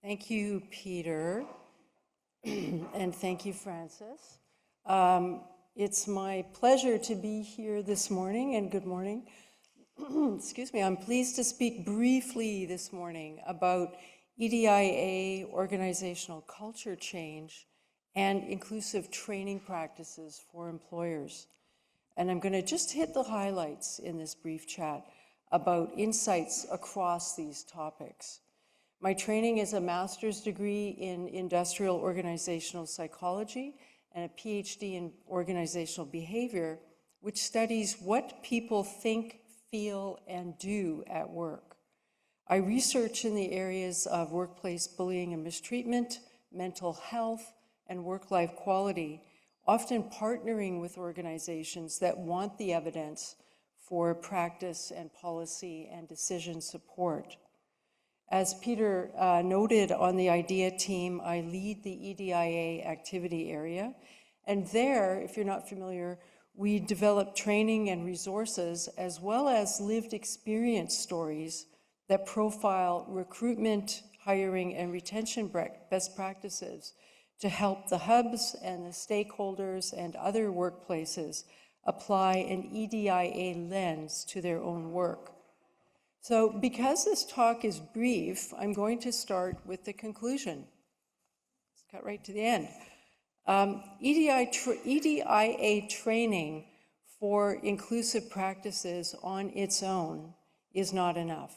Thank you, Peter, and thank you, Francis. It's my pleasure to be here this morning, and good morning. Excuse me, I'm pleased to speak briefly this morning about EDIA, organizational culture change, and inclusive training practices for employers. And I'm going to just hit the highlights in this brief chat about insights across these topics. My training is a master's degree in industrial organizational psychology and a PhD in organizational behavior, which studies what people think, feel, and do at work. I research in the areas of workplace bullying and mistreatment, mental health, and work-life quality, often partnering with organizations that want the evidence for practice and policy and decision support. As Peter noted on the EDIA team, I lead the EDIA activity area. And there, if you're not familiar, we develop training and resources as well as lived experience stories that profile recruitment, hiring, and retention best practices to help the hubs and the stakeholders and other workplaces apply an EDIA lens to their own work. So because this talk is brief, I'm going to start with the conclusion. Let's cut right to the end. EDIA training for inclusive practices on its own is not enough.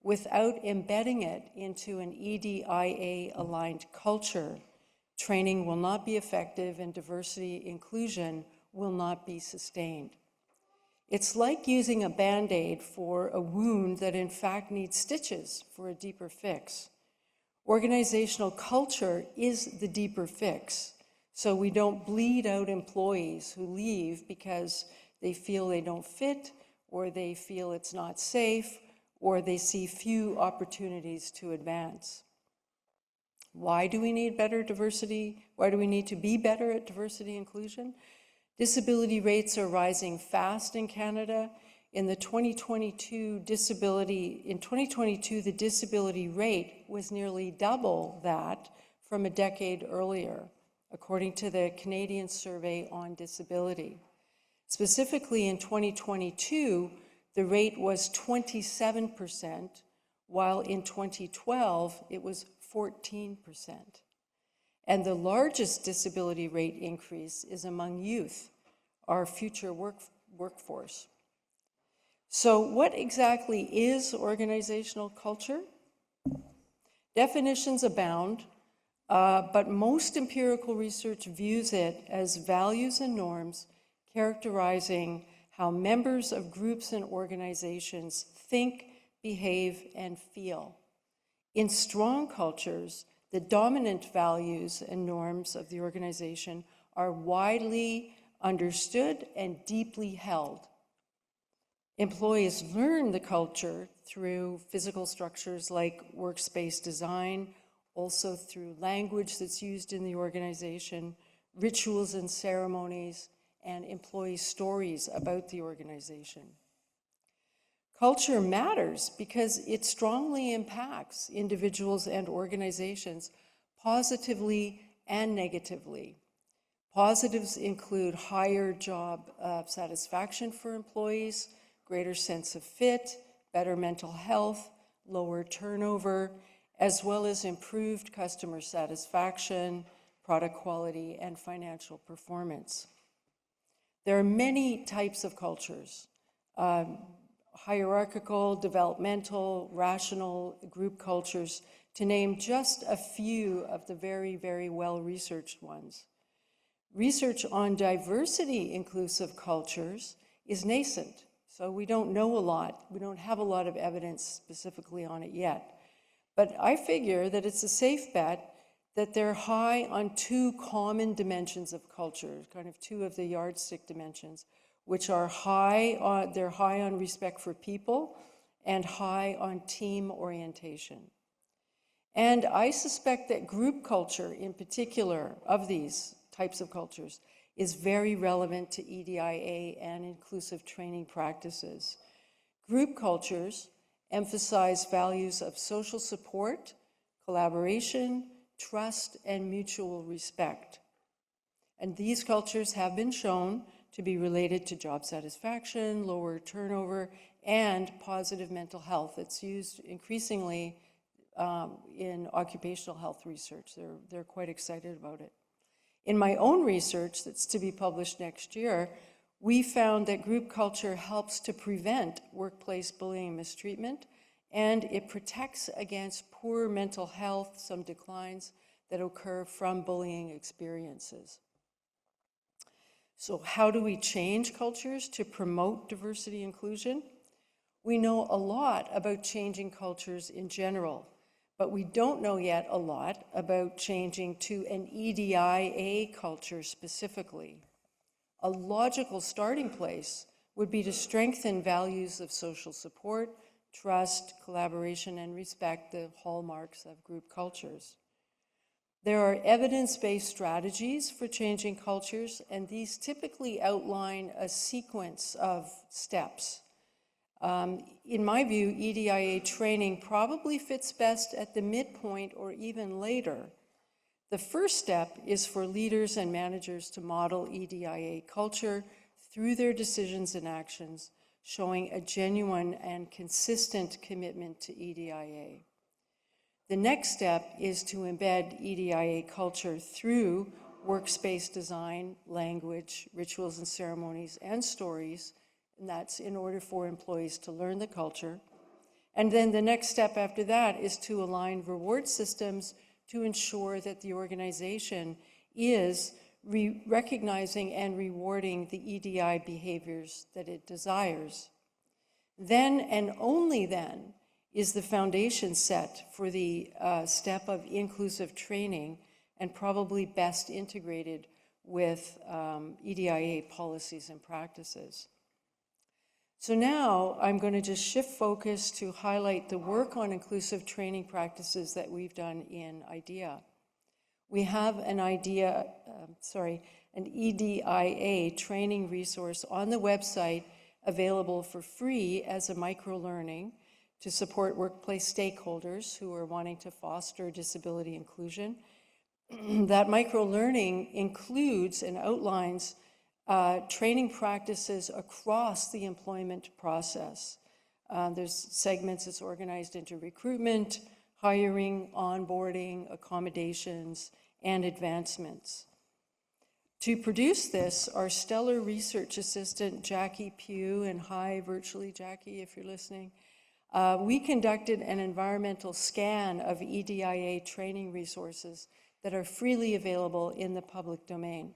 Without embedding it into an EDIA-aligned culture, training will not be effective and diversity inclusion will not be sustained. It's like using a Band-Aid for a wound that in fact needs stitches for a deeper fix. Organizational culture is the deeper fix, so we don't bleed out employees who leave because they feel they don't fit, or they feel it's not safe, or they see few opportunities to advance. Why do we need better diversity? Why do we need to be better at diversity inclusion? Disability rates are rising fast in Canada. In 2022, the disability rate was nearly double that from a decade earlier, according to the Canadian Survey on Disability. Specifically in 2022, the rate was 27%, while in 2012, it was 14%. And the largest disability rate increase is among youth, our future workforce. So what exactly is organizational culture? Definitions abound, but most empirical research views it as values and norms characterizing how members of groups and organizations think, behave, and feel. In strong cultures, the dominant values and norms of the organization are widely understood and deeply held. Employees learn the culture through physical structures like workspace design, also through language that's used in the organization, rituals and ceremonies, and employee stories about the organization. Culture matters because it strongly impacts individuals and organizations positively and negatively. Positives include higher job satisfaction for employees, greater sense of fit, better mental health, lower turnover, as well as improved customer satisfaction, product quality, and financial performance. There are many types of cultures. Hierarchical, developmental, rational, group cultures, to name just a few of the very, very well-researched ones. Research on diversity-inclusive cultures is nascent, so we don't know a lot. We don't have a lot of evidence specifically on it yet. But I figure that it's a safe bet that they're high on two common dimensions of culture, kind of two of the yardstick dimensions, which are they're high on respect for people and high on team orientation. And I suspect that group culture, in particular, of these types of cultures, is very relevant to EDIA and inclusive training practices. Group cultures emphasize values of social support, collaboration, trust, and mutual respect. And these cultures have been shown to be related to job satisfaction, lower turnover, and positive mental health. It's used increasingly in occupational health research. They're quite excited about it. In my own research that's to be published next year, we found that group culture helps to prevent workplace bullying and mistreatment, and it protects against poor mental health, some declines that occur from bullying experiences. So how do we change cultures to promote diversity inclusion? We know a lot about changing cultures in general, but we don't know yet a lot about changing to an EDIA culture specifically. A logical starting place would be to strengthen values of social support, trust, collaboration, and respect, the hallmarks of group cultures. There are evidence-based strategies for changing cultures, and these typically outline a sequence of steps. In my view, EDIA training probably fits best at the midpoint or even later. The first step is for leaders and managers to model EDIA culture through their decisions and actions, showing a genuine and consistent commitment to EDIA. The next step is to embed EDIA culture through workspace design, language, rituals and ceremonies, and stories, and that's in order for employees to learn the culture. And then the next step after that is to align reward systems to ensure that the organization is recognizing and rewarding the EDI behaviors that it desires. Then and only then is the foundation set for the step of inclusive training, and probably best integrated with EDIA policies and practices. So now I'm going to just shift focus to highlight the work on inclusive training practices that we've done in EDIA. We have an EDIA training resource on the website available for free as a micro-learning to support workplace stakeholders who are wanting to foster disability inclusion. That micro-learning includes and outlines training practices across the employment process. There's segments that's organized into recruitment, hiring, onboarding, accommodations, and advancements. To produce this, our stellar research assistant, Jackie Pugh, and hi virtually, Jackie, if you're listening, we conducted an environmental scan of EDIA training resources that are freely available in the public domain.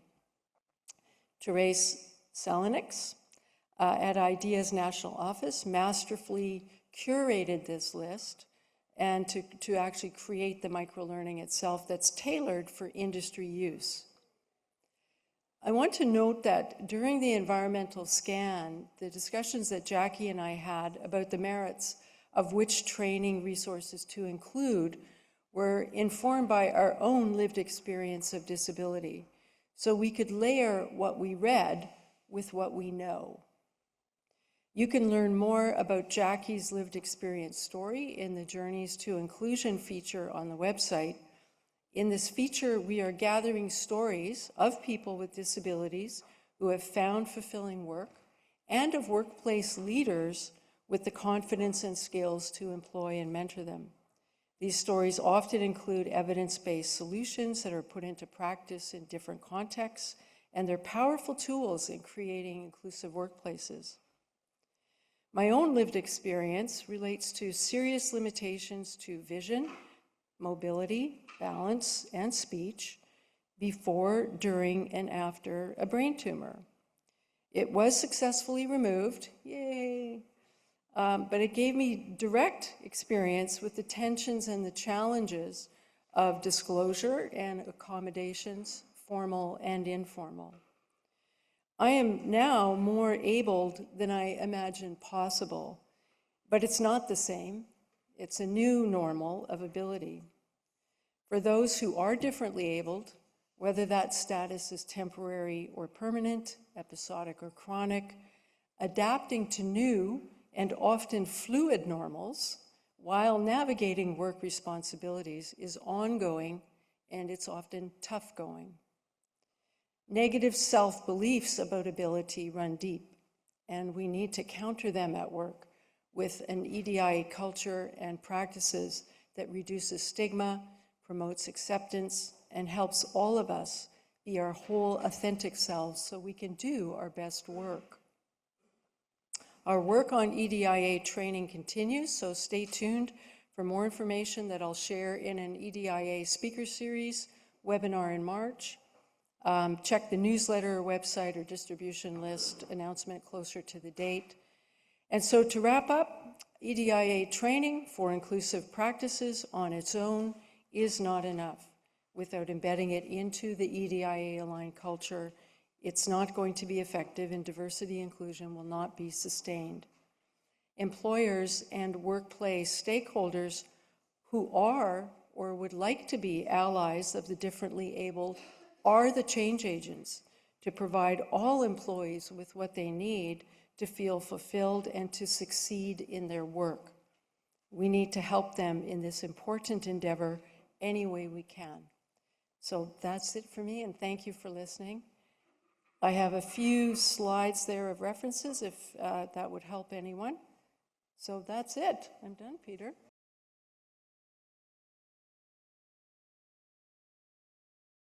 Therese Selenix at EDIA's national office masterfully curated this list and to actually create the microlearning itself that's tailored for industry use. I want to note that during the environmental scan, the discussions that Jackie and I had about the merits of which training resources to include were informed by our own lived experience of disability. So we could layer what we read with what we know. You can learn more about Jackie's lived experience story in the Journeys to Inclusion feature on the website. In this feature, we are gathering stories of people with disabilities who have found fulfilling work and of workplace leaders with the confidence and skills to employ and mentor them. These stories often include evidence-based solutions that are put into practice in different contexts, and they're powerful tools in creating inclusive workplaces. My own lived experience relates to serious limitations to vision, mobility, balance, and speech before, during, and after a brain tumor. It was successfully removed, yay, but it gave me direct experience with the tensions and the challenges of disclosure and accommodations, formal and informal. I am now more abled than I imagined possible, but it's not the same. It's a new normal of ability. For those who are differently abled, whether that status is temporary or permanent, episodic or chronic, adapting to new and often fluid normals while navigating work responsibilities is ongoing and it's often tough going. Negative self-beliefs about ability run deep, and we need to counter them at work with an EDIA culture and practices that reduces stigma, promotes acceptance, and helps all of us be our whole authentic selves so we can do our best work. Our work on EDIA training continues, so stay tuned for more information that I'll share in an EDIA speaker series webinar in March. Check the newsletter, website, or distribution list announcement closer to the date. And so to wrap up, EDIA training for inclusive practices on its own is not enough. Without embedding it into the EDIA-aligned culture, it's not going to be effective, and diversity inclusion will not be sustained. Employers and workplace stakeholders who are or would like to be allies of the differently abled are the change agents to provide all employees with what they need to feel fulfilled and to succeed in their work. We need to help them in this important endeavor any way we can. So that's it for me, and thank you for listening. I have a few slides there of references if that would help anyone. So that's it. I'm done, Peter.